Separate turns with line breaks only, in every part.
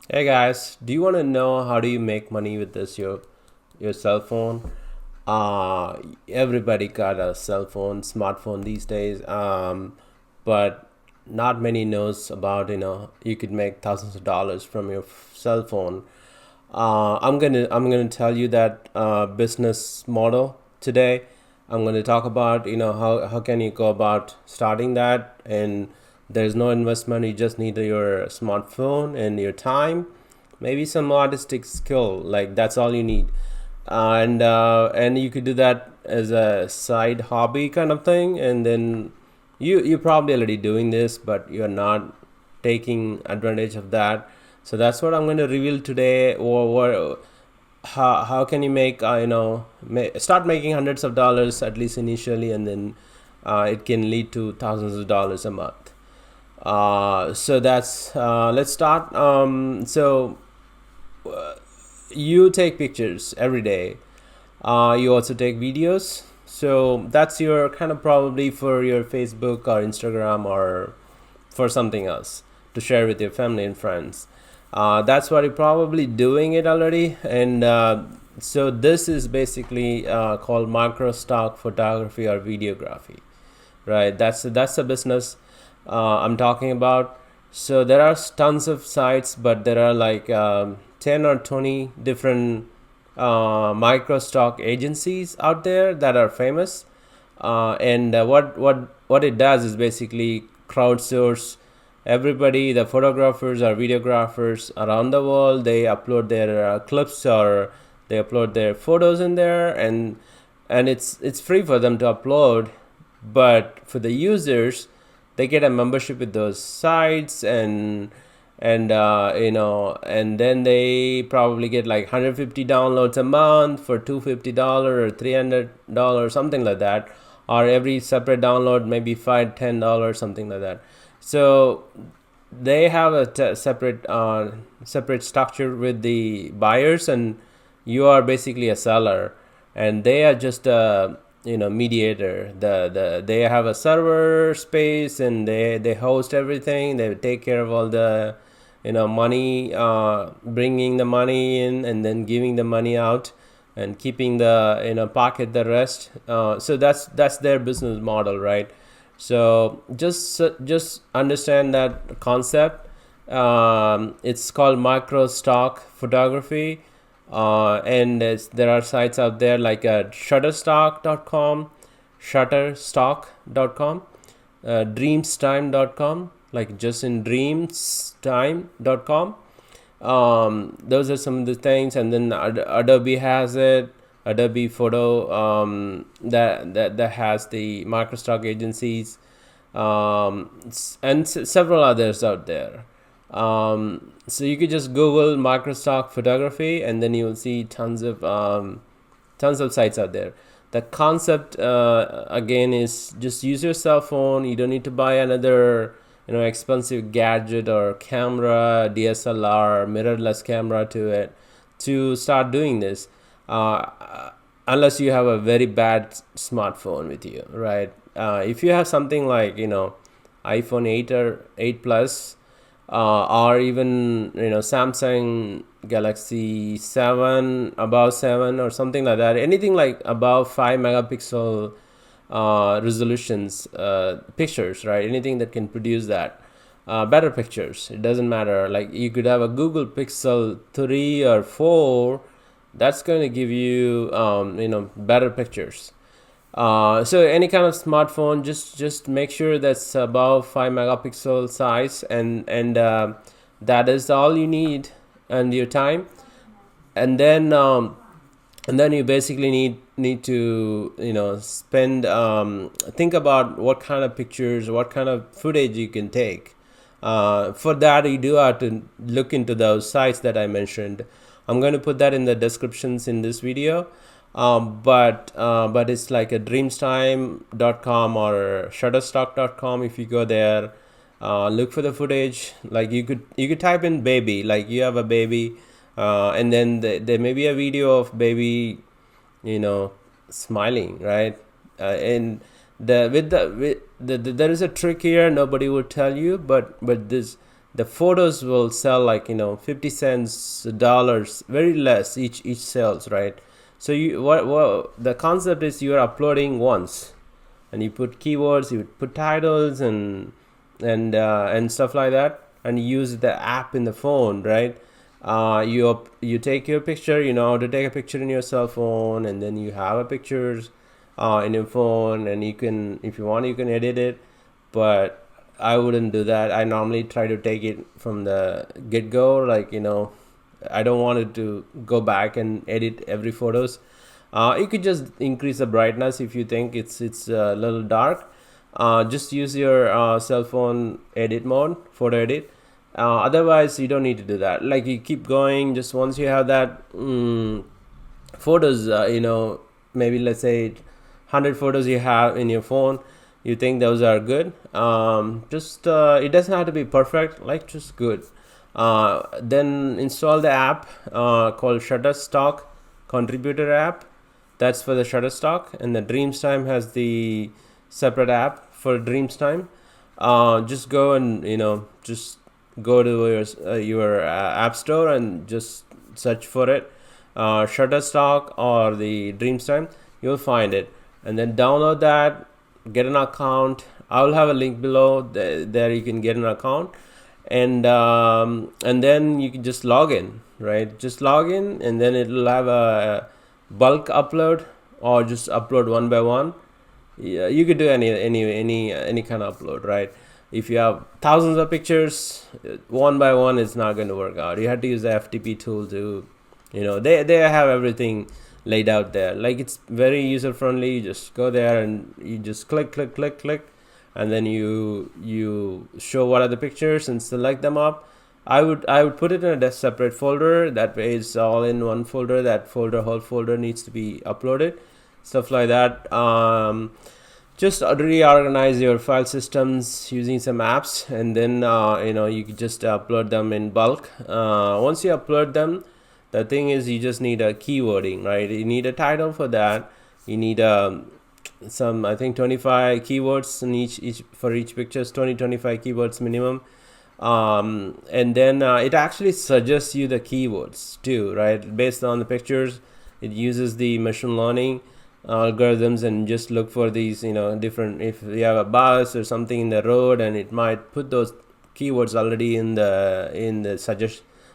Hey guys, do you want to know how do you make money with this your cell phone? Everybody got a cell phone, smartphone these days. But not many knows about you could make thousands of dollars from your cell phone. I'm gonna tell you that business model today. I'm gonna talk about how can you go about starting that, and there's no investment. You just need your smartphone and your time, maybe some artistic skill. Like that's all you need, and you could do that as a side hobby kind of thing, and then you're probably already doing this, but you're not taking advantage of that. So that's what I'm going to reveal today. Or how can you make start making hundreds of dollars at least initially, and then it can lead to thousands of dollars a month. So that's let's start. You take pictures every day. You also take videos. So that's your kind of probably for your Facebook or Instagram or for something else to share with your family and friends. That's what you're probably doing it already. And so this is basically called micro stock photography or videography, right? That's the business I'm talking about. So there are tons of sites, but there are like 10 or 20 different micro stock agencies out there that are famous. And what it does is basically crowdsource everybody, the photographers or videographers around the world. They upload their clips or they upload their photos in there, and it's free for them to upload. But for the users, they get a membership with those sites, and then they probably get like 150 downloads a month for $250 or $300, something like that, or every separate download maybe $5-10, something like that. So they have a separate structure with the buyers, and you are basically a seller, and they are just a mediator. They have a server space, and they host everything. They take care of all the money, bringing the money in and then giving the money out, and keeping the pocket the rest. So that's their business model, right? So just understand that concept. It's called micro stock photography, and there are sites out there like shutterstock.com, dreamstime.com, like just in dreamstime.com. Those are some of the things, and then Adobe has it. Adobe Photo, that has the microstock agencies, and several others out there. So you could just Google microstock photography, and then you will see tons of sites out there. The concept again is just use your cell phone. You don't need to buy another expensive gadget or camera, DSLR, mirrorless camera to it to start doing this, unless you have a very bad smartphone with you, right? If you have something like iPhone 8 or 8 plus, or even Samsung Galaxy 7, above 7 or something like that, anything like above 5 megapixel resolutions, pictures, right? Anything that can produce that better pictures. It doesn't matter, like you could have a Google Pixel 3 or 4. That's going to give you better pictures. So any kind of smartphone, just make sure that's above 5 megapixel size, and that is all you need, and your time. And then um, and then you basically need to spend, think about what kind of pictures, what kind of footage you can take. For that, you do have to look into those sites that I mentioned. I'm going to put that in the descriptions in this video. But it's like a dreamstime.com or shutterstock.com. If you go there, look for the footage. Like you could type in baby, like you have a baby, and then there may be a video of baby, smiling, right? And there is a trick here nobody would tell you, but the photos will sell like 50 cents, dollars, very less each sells, right? So you what the concept is, you are uploading once, and you put keywords, you put titles and stuff like that, and you use the app in the phone, right? You take your picture, you know how to take a picture in your cell phone, and then you have a pictures in your phone, and you can, if you want, you can edit it. But I wouldn't do that. I normally try to take it from the get-go, like I don't want it to go back and edit every photos. You could just increase the brightness if you think it's a little dark. Just use your cell phone edit mode, photo edit. Otherwise, you don't need to do that. Like, you keep going. Just once you have that photos, maybe let's say 100 photos you have in your phone, you think those are good. Just it doesn't have to be perfect. Like, just good. Then install the app called Shutterstock Contributor app. That's for the Shutterstock, and the Dreamstime has the separate app for Dreamstime. Just go and just go to your app store and just search for it, Shutterstock or the Dreamstime. You'll find it, and then download that. Get an account. I'll have a link below. There you can get an account, and then you can just log in. Right, just log in, and then it'll have a bulk upload, or just upload one by one. Yeah, you could do any kind of upload, right? If you have thousands of pictures, one by one, it's not going to work out. You have to use the FTP tool to, they have everything laid out there. Like, it's very user friendly. You just go there and you just click, and then you show what are the pictures and select them up. I would put it in a separate folder. That way it's all in one folder. That whole folder needs to be uploaded. Stuff like that. Just reorganize your file systems using some apps, and then you can just upload them in bulk. Once you upload them, the thing is, you just need a keywording, right? You need a title for that. You need some, I think, 25 keywords in each for each picture, 25 keywords minimum. And then it actually suggests you the keywords too, right? Based on the pictures, it uses the machine learning algorithms and just look for these different, if you have a bus or something in the road, and it might put those keywords already in the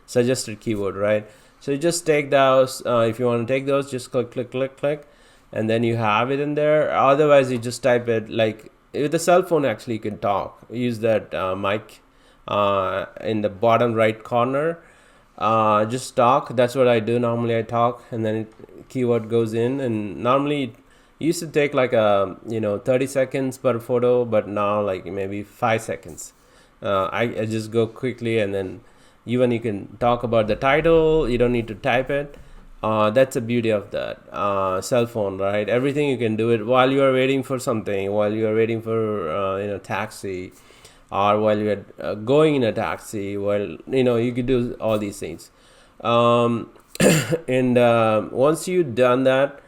suggested keyword, right? So you just take those. If you want to take those, just click, and then you have it in there. Otherwise, you just type it. Like, with the cell phone, actually you can talk. Use that mic in the bottom right corner. Just talk. That's what I do normally. I talk, and then keyword goes in, and normally it used to take like 30 seconds per photo, but now like maybe 5 seconds. I just go quickly, and then even you can talk about the title. You don't need to type it. That's the beauty of that cell phone, right? Everything you can do it while you are waiting for something, while you are waiting for taxi, or while you're going in a taxi, while you could do all these things. And once you've done that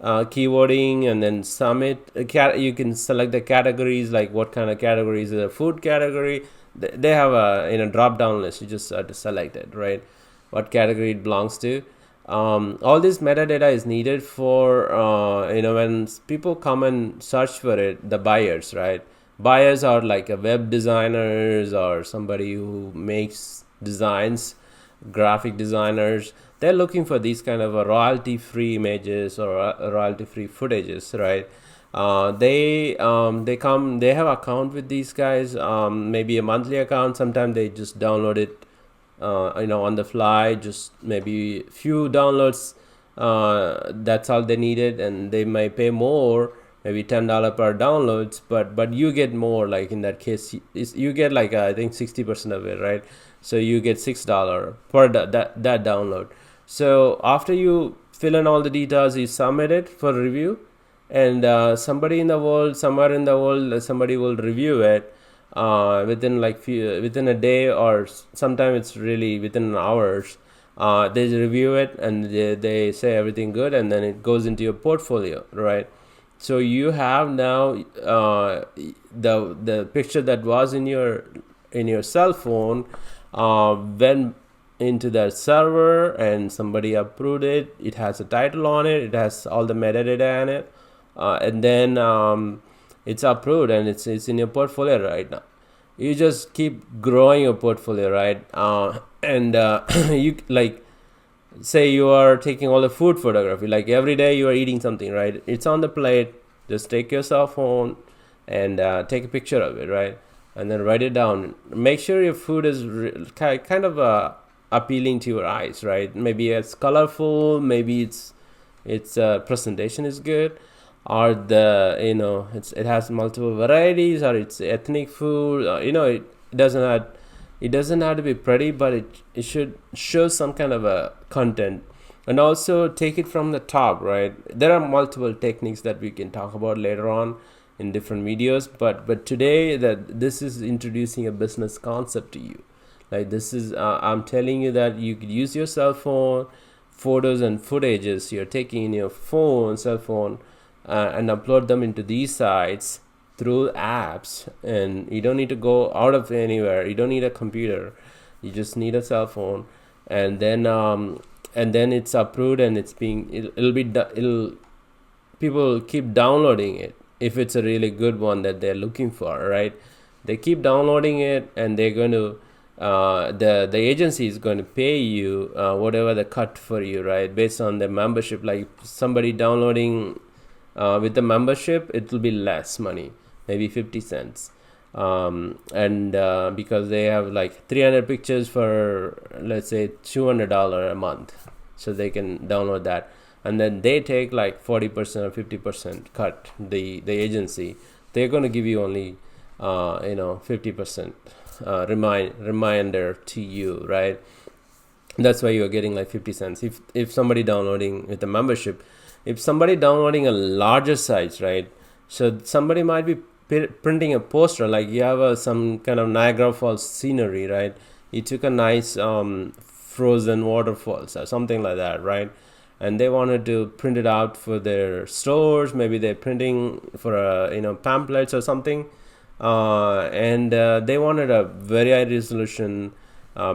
keywording, and then submit, you can select the categories, like what kind of categories. Is a food category. They have a drop down list. You just have to select it, right? What category it belongs to. All this metadata is needed for when people come and search for it, the buyers, right? Buyers are like a web designers, or somebody who makes designs, graphic designers. They're looking for these kind of royalty-free images or royalty-free footages, right? They come, they have account with these guys, maybe a monthly account. Sometimes they just download it on the fly, just maybe few downloads. That's all they needed, and they might pay more, maybe $10 per downloads, but you get more. Like in that case, you get like I think 60% of it, right? So you get $6 per that download. So after you fill in all the details, you submit it for review, and somewhere in the world, somebody will review it within a day, or sometimes it's really within hours. They review it, and they say everything good, and then it goes into your portfolio, right? So you have now the picture that was in your cell phone went into the server and somebody approved it. It has a title on it. It has all the metadata in it, and then it's approved and it's in your portfolio right now. You just keep growing your portfolio, right? And you like say you are taking all the food photography, like every day you are eating something, right? It's on the plate. Just take your cell phone and take a picture of it, right? And then write it down. Make sure your food is kind of appealing to your eyes, right? Maybe it's colorful, maybe its presentation is good, or it has multiple varieties, or it's ethnic food. It doesn't have to be pretty, but it should show some kind of a content. And also take it from the top, right? There are multiple techniques that we can talk about later on in different videos, but today this is introducing a business concept to you. Like this is I'm telling you that you could use your cell phone, photos and footages you're taking in your cell phone, and upload them into these sites through apps, and you don't need to go out of anywhere. You don't need a computer. You just need a cell phone, and then it's approved, and people keep downloading it if it's a really good one that they're looking for, right? They keep downloading it, and they're going to the agency is going to pay you whatever the cut for you, right, based on the membership. Like somebody downloading with the membership, it will be less money, maybe 50 cents, and because they have like 300 pictures for, let's say, $200 a month, so they can download that, and then they take like 40% or 50% cut. The agency, they're going to give you only 50% reminder to you, right? That's why you're getting like 50 cents if somebody downloading with the membership. If somebody downloading a larger size, right, so somebody might be printing a poster, like you have some kind of Niagara Falls scenery, right? You took a nice frozen waterfalls or something like that, right? And they wanted to print it out for their stores. Maybe they're printing for pamphlets or something, and they wanted a very high resolution,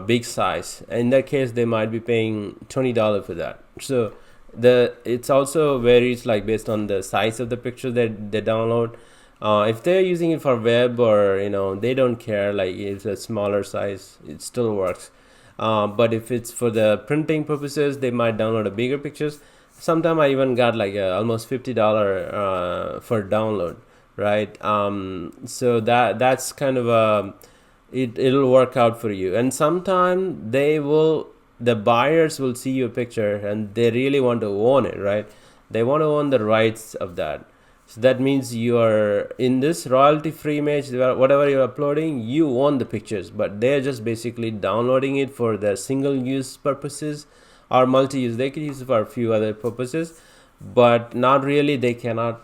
big size. In that case, they might be paying $20 for that. So it's also varies, like based on the size of the picture that they download. If they're using it for web, or they don't care, like it's a smaller size, it still works. But if it's for the printing purposes, they might download a bigger pictures. Sometimes I even got like almost $50 for download, right? So that's kind of it'll work out for you. And sometimes the buyers will see your picture and they really want to own it, right? They want to own the rights of that. So that means you are in this royalty-free image, whatever you're uploading, you own the pictures, but they're just basically downloading it for their single-use purposes or multi-use. They could use it for a few other purposes, but not really. They cannot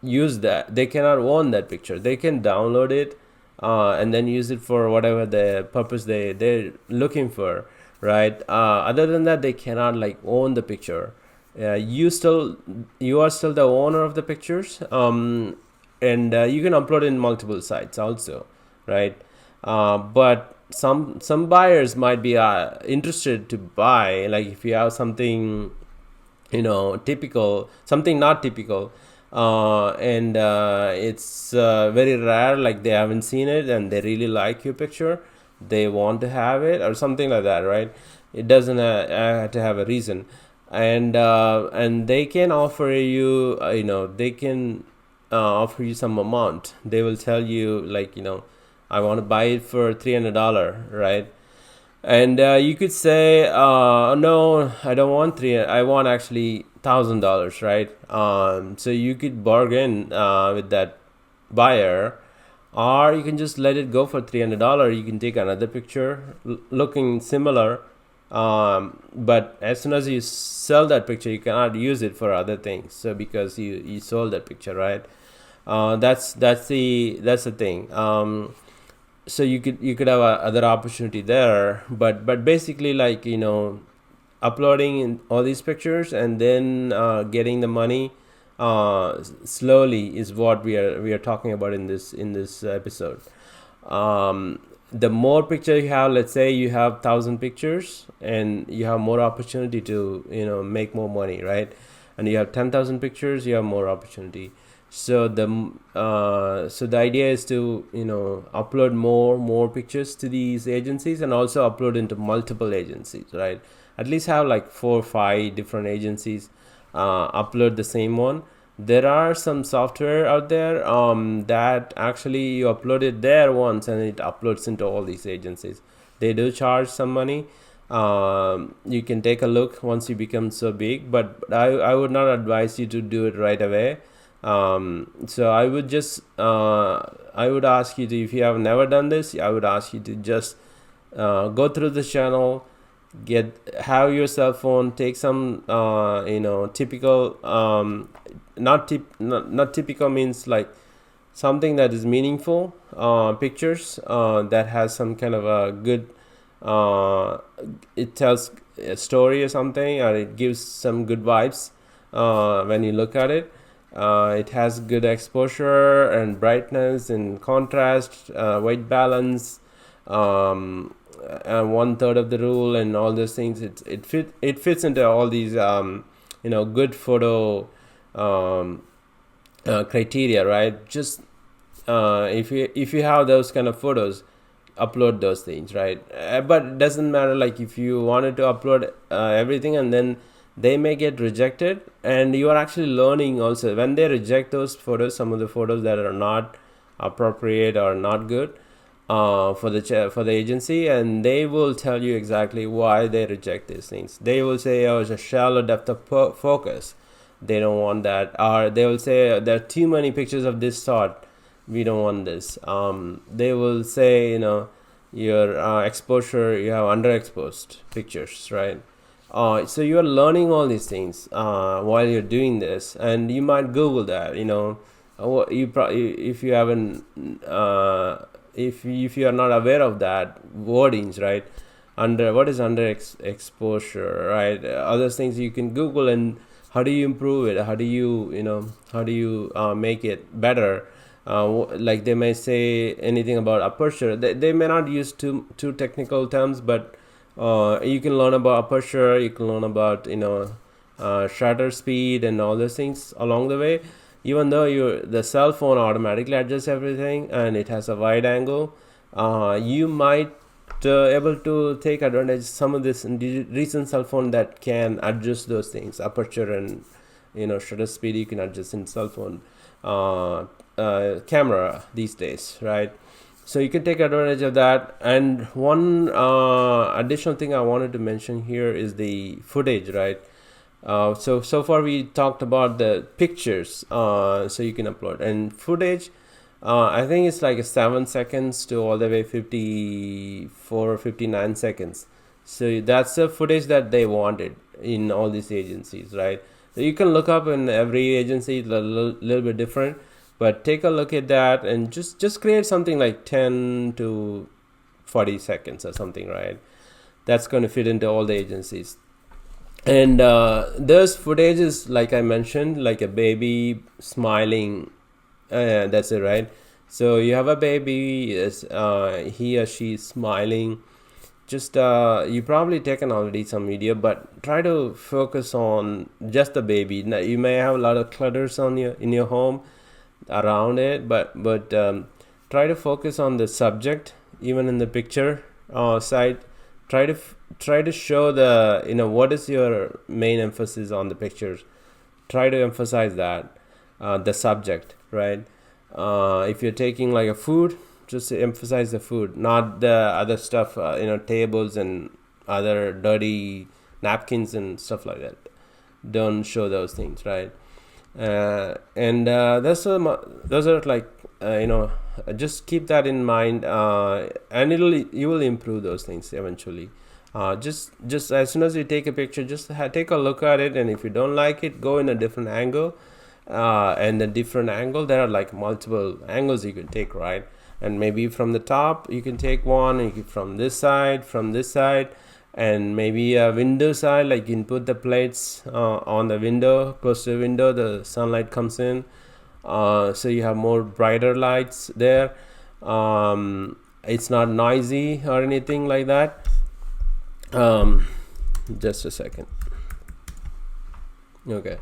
use that. They cannot own that picture. They can download it and then use it for whatever the purpose they're looking for, right? Other than that, they cannot like own the picture. You are still the owner of the pictures, and you can upload in multiple sites also, right? But some buyers might be interested to buy, like if you have something typical, something not typical, and it's very rare, like they haven't seen it and they really like your picture, they want to have it or something like that, right? It doesn't have to have a reason. And they can offer you they can offer you some amount. They will tell you, like, I want to buy it for $300, right? And you could say, no, I don't want $300, I want actually $1,000, right? So you could bargain with that buyer, or you can just let it go for $300. You can take another picture looking similar, but as soon as you sell that picture, you cannot use it for other things. So because you sold that picture, right? That's the thing. So you could have other opportunity there, but basically, like, uploading in all these pictures and then getting the money slowly is what we are talking about in this episode. the more picture you have, let's say you have 1,000 pictures, and you have more opportunity to make more money, right? And you have 10,000 pictures, you have more opportunity. So the idea is to upload more pictures to these agencies, and also upload into multiple agencies, right? At least have like 4 or 5 different agencies upload the same one. There are some software out there that actually you upload it there once and it uploads into all these agencies. They do charge some money. You can take a look once you become so big, but I would not advise you to do it right away. So I would just I would ask you to, if you have never done this, I would ask you to just go through the channel, have your cell phone, take some typical not typical means like something that is meaningful pictures that has some kind of a good it tells a story or something, or it gives some good vibes when you look at it. It has good exposure and brightness and contrast, white balance, and 1/3 of the rule, and all those things. It fits into all these good photo criteria, right? Just if you have those kind of photos, upload those things, right? But it doesn't matter, like if you wanted to upload everything and then they may get rejected, and you are actually learning also when they reject those photos, some of the photos that are not appropriate or not good for the agency, and they will tell you exactly why they reject these things. They will say, oh, it's a shallow depth of focus, they don't want that, or they will say there are too many pictures of this sort, we don't want this. They will say your exposure, you have underexposed pictures, right? So you're learning all these things while you're doing this, and you might Google that. If you haven't, if you are not aware of that wordings, right? What is exposure, right? Other things you can Google, and how do you improve it? How do you make it better? Like they may say anything about aperture. They may not use too technical terms, but you can learn about aperture, you can learn about shutter speed and all those things along the way. Even though the cell phone automatically adjusts everything and it has a wide angle, you might able to take advantage of some of this recent cell phone that can adjust those things, aperture and shutter speed. You can adjust in cell phone camera these days, right? So you can take advantage of that. And one additional thing I wanted to mention here is the footage, right? So far we talked about the pictures, so you can upload, and footage. I think it's like 7 seconds to all the way 54 or 59 seconds. So that's the footage that they wanted in all these agencies, right? So you can look up in every agency, it's a little bit different. But take a look at that and just create something like 10 to 40 seconds or something, right? That's going to fit into all the agencies. And those footages, like I mentioned, like a baby smiling, that's it, right? So you have a baby, he or she is smiling. Just you probably taken already some video, but try to focus on just the baby. Now, you may have a lot of clutters in your home around it, but try to focus on the subject. Even in the picture side, try to show the what is your main emphasis on the pictures. Try to emphasize that the subject, right? If you're taking like a food, just emphasize the food, not the other stuff, tables and other dirty napkins and stuff like that. Don't show those things, right? And those are like just keep that in mind, and you will improve those things eventually. Just as soon as you take a picture, just take a look at it, and if you don't like it, go in a different angle. And a different angle, there are like multiple angles you can take, right? And maybe from the top you can take one, and from this side, and maybe a window side, like you can put the plates on the window, close to the window, the sunlight comes in, so you have more brighter lights there. it's not noisy or anything like that. um, just a second. Okay.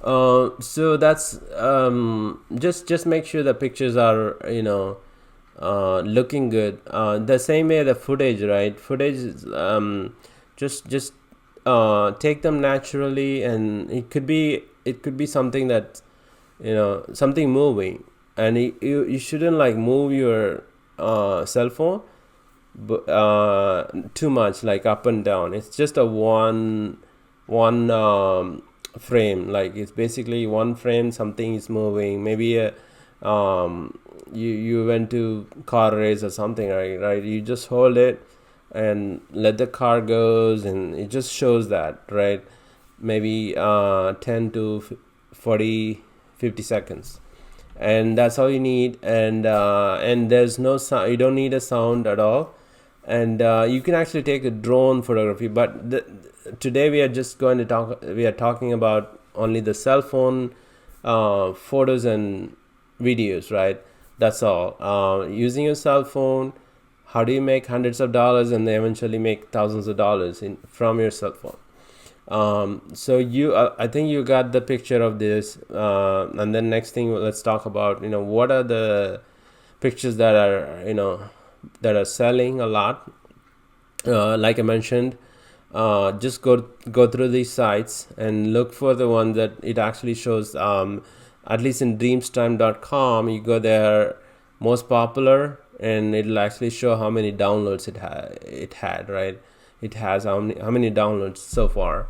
So that's just make sure the pictures are looking good. The same way the footage, right? Footage is, just take them naturally, and it could be something that something moving, and you shouldn't like move your cell phone too much, like up and down. It's just a one frame, like it's basically one frame, something is moving, maybe you went to car race or something, right, you just hold it and let the car goes, and it just shows that, right, maybe 10 to 40 50 seconds, and that's all you need. And there's no sound, you don't need a sound at all. And you can actually take a drone photography, but today we are talking about only the cell phone photos and videos, right? That's all. Using your cell phone, how do you make hundreds of dollars and then eventually make thousands of dollars from your cell phone? So I think you got the picture of this. And then next thing, let's talk about what are the pictures that are selling a lot. Like I mentioned, just go through these sites and look for the one that it actually shows. At least in dreamstime.com, you go there, most popular, and it'll actually show how many downloads it had, right? It has how many downloads so far,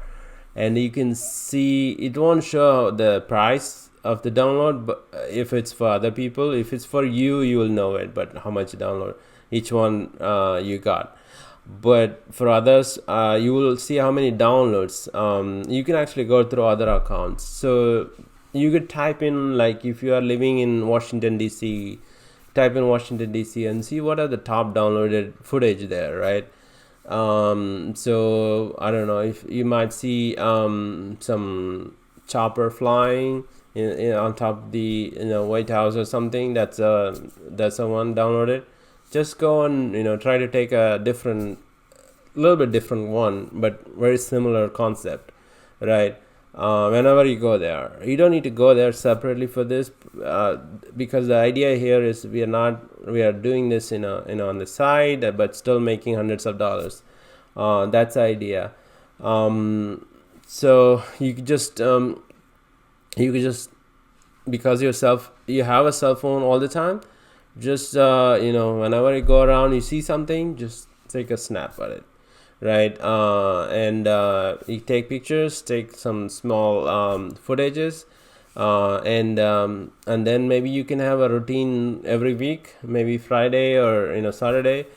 and you can see it won't show the price of the download, but if it's for other people, if it's for you, you will know it, but how much download each one you got. But for others, you will see how many downloads. You can actually go through other accounts, so you could type in, like, if you are living in Washington DC, type in Washington DC and see what are the top downloaded footage there, right? So I don't know, if you might see some chopper flying on top of the White House or something. That's a one downloaded. Just go and try to take a little bit different one, but very similar concept, right? Whenever you go there, you don't need to go there separately for this, because the idea here is we are doing this on the side, but still making hundreds of dollars. That's the idea. So you could just because you have a cell phone all the time, just whenever you go around, you see something, just take a snap at it, right? And you take pictures, take some small footages, and then maybe you can have a routine every week, maybe Friday or Saturday,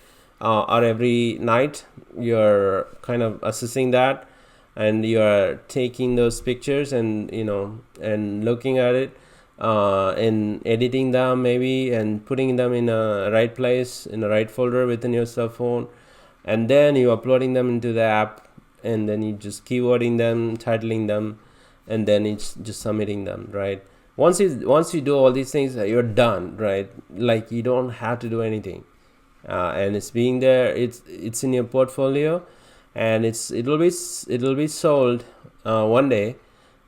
or every night. You're kind of assessing that, and you're taking those pictures and and looking at it, and editing them maybe, and putting them in a right place, in the right folder within your cell phone, and then you uploading them into the app, and then you just keywording them, titling them, and then it's just submitting them, right? Once you do all these things, you're done, right? Like, you don't have to do anything, and it's being there, it's in your portfolio, and it'll be sold one day,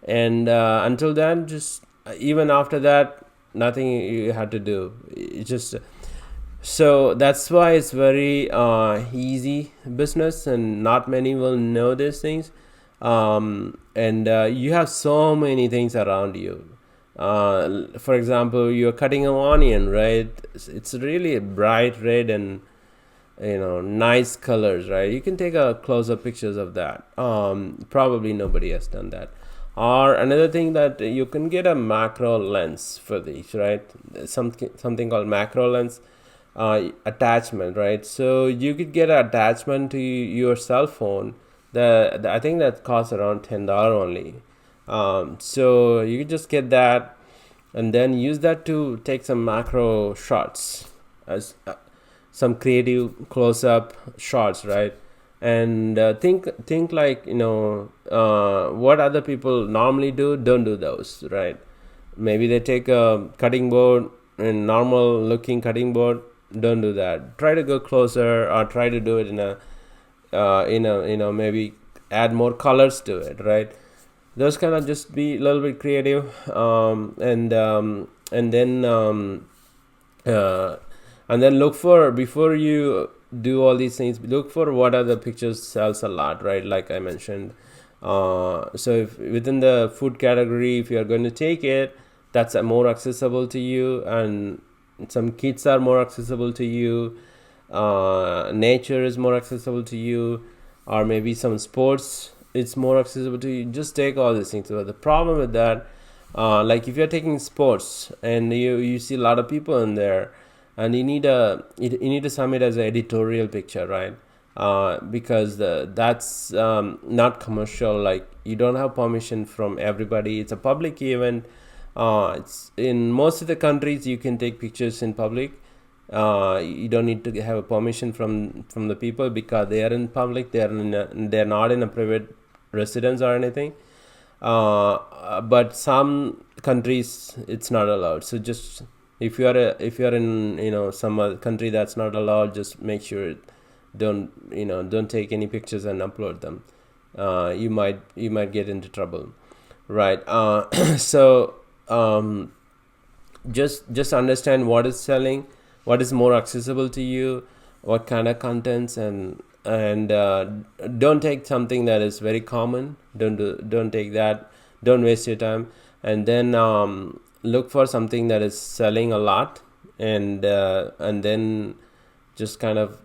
and until then, just even after that, nothing you have to do. It's just, so that's why it's very easy business, and not many will know these things. And you have so many things around you. For example, you're cutting an onion, right? It's really bright red and nice colors, right? You can take a close-up pictures of that. Probably nobody has done that. Or another thing, that you can get a macro lens for these, right? Something called macro lens attachment, right? So you could get an attachment to your cell phone. I think that costs around $10 only. So you could just get that, and then use that to take some macro shots, as some creative close-up shots, right? And think like what other people normally do. Don't do those, right? Maybe they take a cutting board, a normal looking cutting board, don't do that. Try to go closer, or try to do it in a maybe add more colors to it, right? Those kind of just be a little bit creative, and then look for, before you do all these things, look for what are the pictures sells a lot, right? Like I mentioned, so if within the food category, if you're going to take it, that's more accessible to you, and some kids are more accessible to you, nature is more accessible to you, or maybe some sports it's more accessible to you. Just take all these things. But the problem with that, like if you're taking sports and you see a lot of people in there, and you need to submit as an editorial picture, right? Because that's not commercial. Like you don't have permission from everybody. It's a public event. It's in most of the countries you can take pictures in public. You don't need to have a permission from the people, because they are in public. They're not in a private residence or anything. But some countries it's not allowed. So just if you're in some other country that's not allowed, just make sure don't take any pictures and upload them. You might get into trouble, right? So just understand what is selling, what is more accessible to you, what kind of contents, and don't take something that is very common. Don't take that. Don't waste your time. And then look for something that is selling a lot, and then just kind of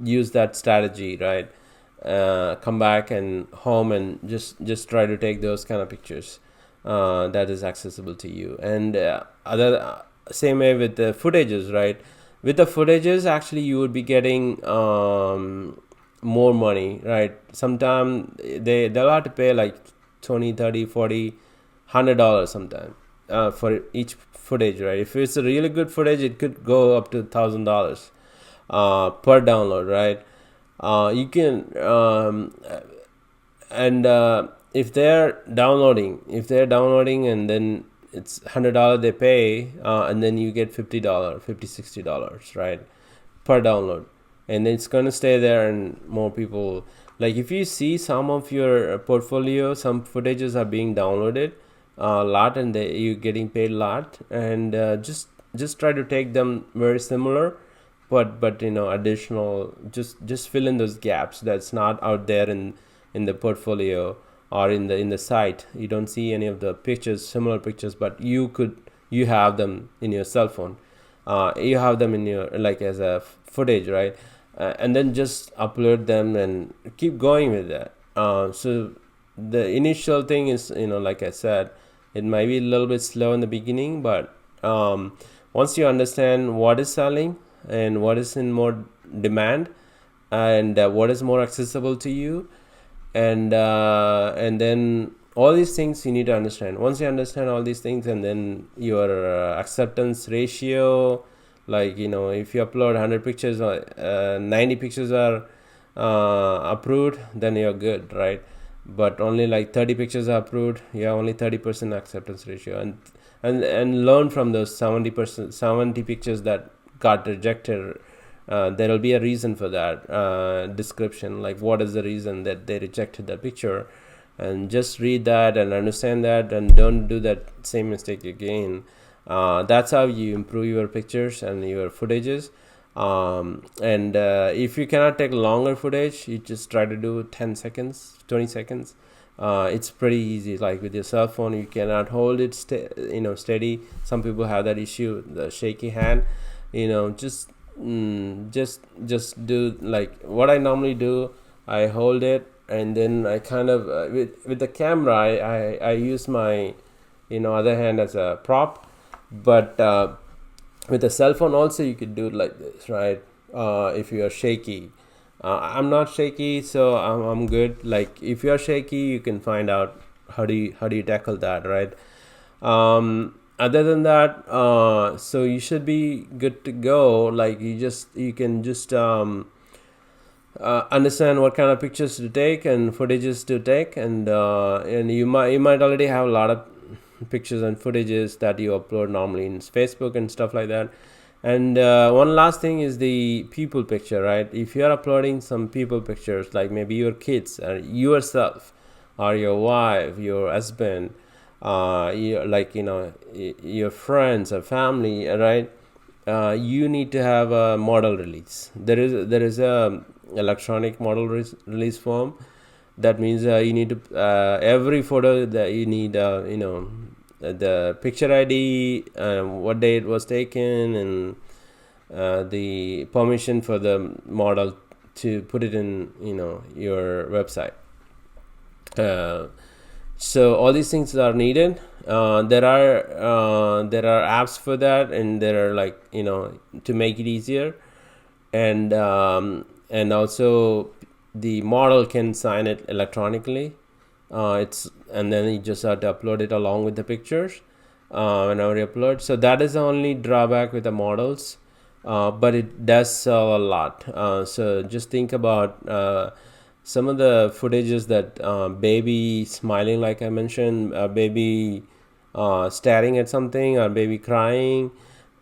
use that strategy, right? Come back and home and just try to take those kind of pictures that is accessible to you. And other same way with the footages, right? With the footages, actually you would be getting more money, right? Sometimes they'll have to pay like 20, 30, 40, $100 sometimes for each footage, right? If it's a really good footage, it could go up to $1,000 per download, right? You can and if they're downloading, and then it's $100 they pay, and then you get $50, $60, right, per download, and it's going to stay there, and more people, like if you see some of your portfolio, some footages are being downloaded a lot, and you're getting paid a lot, and just try to take them very similar, but additional, just fill in those gaps that's not out there in the portfolio or in the site. You don't see any of the pictures, similar pictures, but you have them in your cell phone. You have them in your, like, as a footage, right? And then just upload them and keep going with that. So the initial thing is, like I said, it might be a little bit slow in the beginning, but once you understand what is selling and what is in more demand, and what is more accessible to you, and then all these things you need to understand. Once you understand all these things, and then your acceptance ratio, like if you upload 100 pictures, 90 pictures are approved, then you're good, right? But only like 30 pictures are approved, you have only 30% acceptance ratio, and learn from those 70 pictures that got rejected. There will be a reason for that description, like what is the reason that they rejected the picture, and just read that and understand that, and don't do that same mistake again. That's how you improve your pictures and your footages. And if you cannot take longer footage, you just try to do 10 seconds, 20 seconds. It's pretty easy. Like with your cell phone, you cannot hold it steady. Some people have that issue, the shaky hand. Just do like what I normally do. I hold it, and then I kind of with the camera, I use my other hand as a prop. But with a cell phone also you could do it like this, right? If you are shaky, I'm not shaky, so I'm good. Like if you are shaky, you can find out how do you tackle that, right? Other than that, so you should be good to go. Like you can just understand what kind of pictures to take and footages to take, and you might already have a lot of pictures and footages that you upload normally in Facebook and stuff like that. And one last thing is the people picture, right? If you are uploading some people pictures, like maybe your kids or yourself or your wife, your husband, your friends or family, right? You need to have a model release. There is a electronic model release form. That means you need to every photo that you need, the picture ID, what day it was taken, and the permission for the model to put it in, your website. So all these things are needed. There are apps for that, and there are, like, to make it easier, and also the model can sign it electronically. And then you just have to upload it along with the pictures whenever you upload. So that is the only drawback with the models, but it does sell a lot. So just think about some of the footages that baby smiling, like I mentioned, baby staring at something, or baby crying.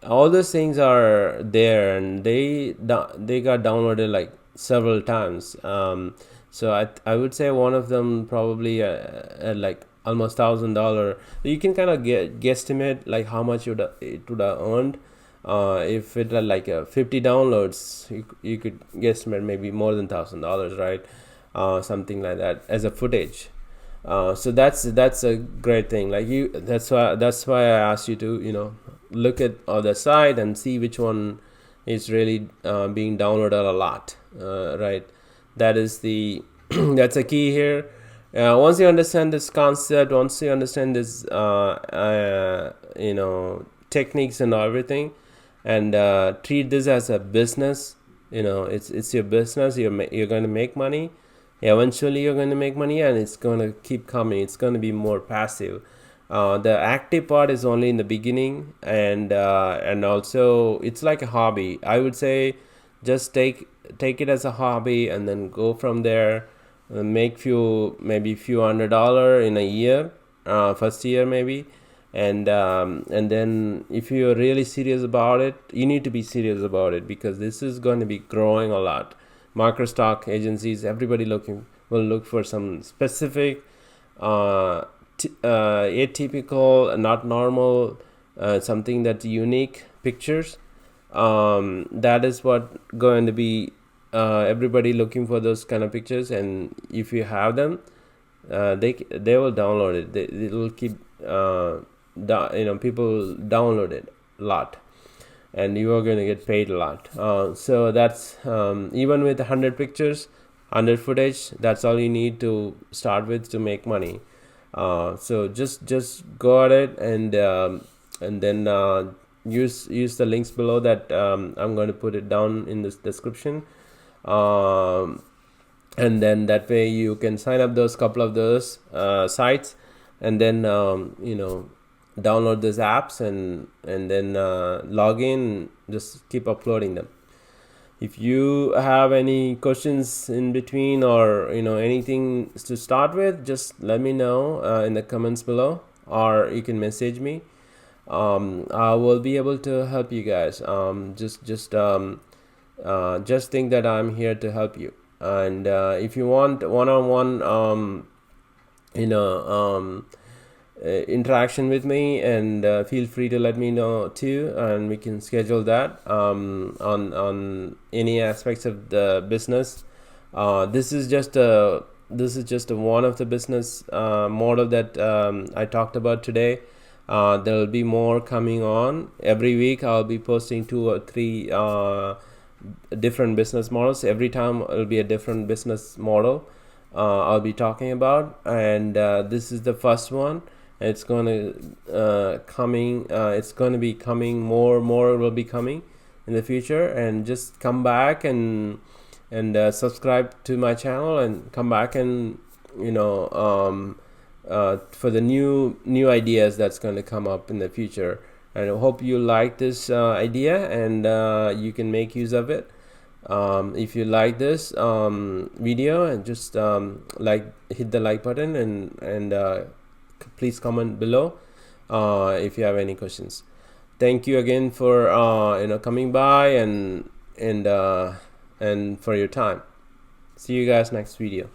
All those things are there, and they got downloaded like several times. So I would say one of them probably at like almost $1,000. You can kind of guesstimate like how much it would have earned. If it had like 50 downloads, you could guesstimate maybe more than $1,000, right? Something like that as a footage. So that's a great thing. Like that's why I asked you to look at the site and see which one is really being downloaded a lot, right? That is the that's a key here. Once you understand this concept, once you understand this techniques and everything, and treat this as a business. It's your business. You're going to make money. Eventually you're going to make money, and it's going to keep coming. It's going to be more passive. The active part is only in the beginning, and also it's like a hobby. I would say just take it as a hobby, and then go from there. Make few $100 in a year, first year maybe, and then if you're really serious about it, you need to be serious about it, because this is going to be growing a lot. Microstock agencies, everybody will look for some specific, atypical, not normal, something that's unique pictures. That is what going to be everybody looking for, those kind of pictures. And if you have them, they will download it. It will keep people download it a lot, and you are going to get paid a lot. So that's even with 100 pictures, 100 footage, that's all you need to start with to make money. So just go at it, and then use the links below that I'm going to put it down in this description. And then that way you can sign up those couple of those sites, and then download these apps, and then log in, just keep uploading them. If you have any questions in between, or anything to start with, just let me know in the comments below, or you can message me. I will be able to help you guys. Just think that I'm here to help you. And if you want one-on-one interaction with me, and feel free to let me know too, and we can schedule that on any aspects of the business. This is just one of the business model that I talked about today. There will be more coming on. Every week I'll be posting 2 or 3 different business models. Every time it'll be a different business model I'll be talking about, and this is the first one. It's going to be coming more will be coming in the future. And just come back and subscribe to my channel, and come back and for the new ideas that's going to come up in the future. And I hope you like this idea, and you can make use of it. If you like this video, and just hit the like button, and please comment below. if you have any questions. Thank you again for coming by and for your time. See you guys next video.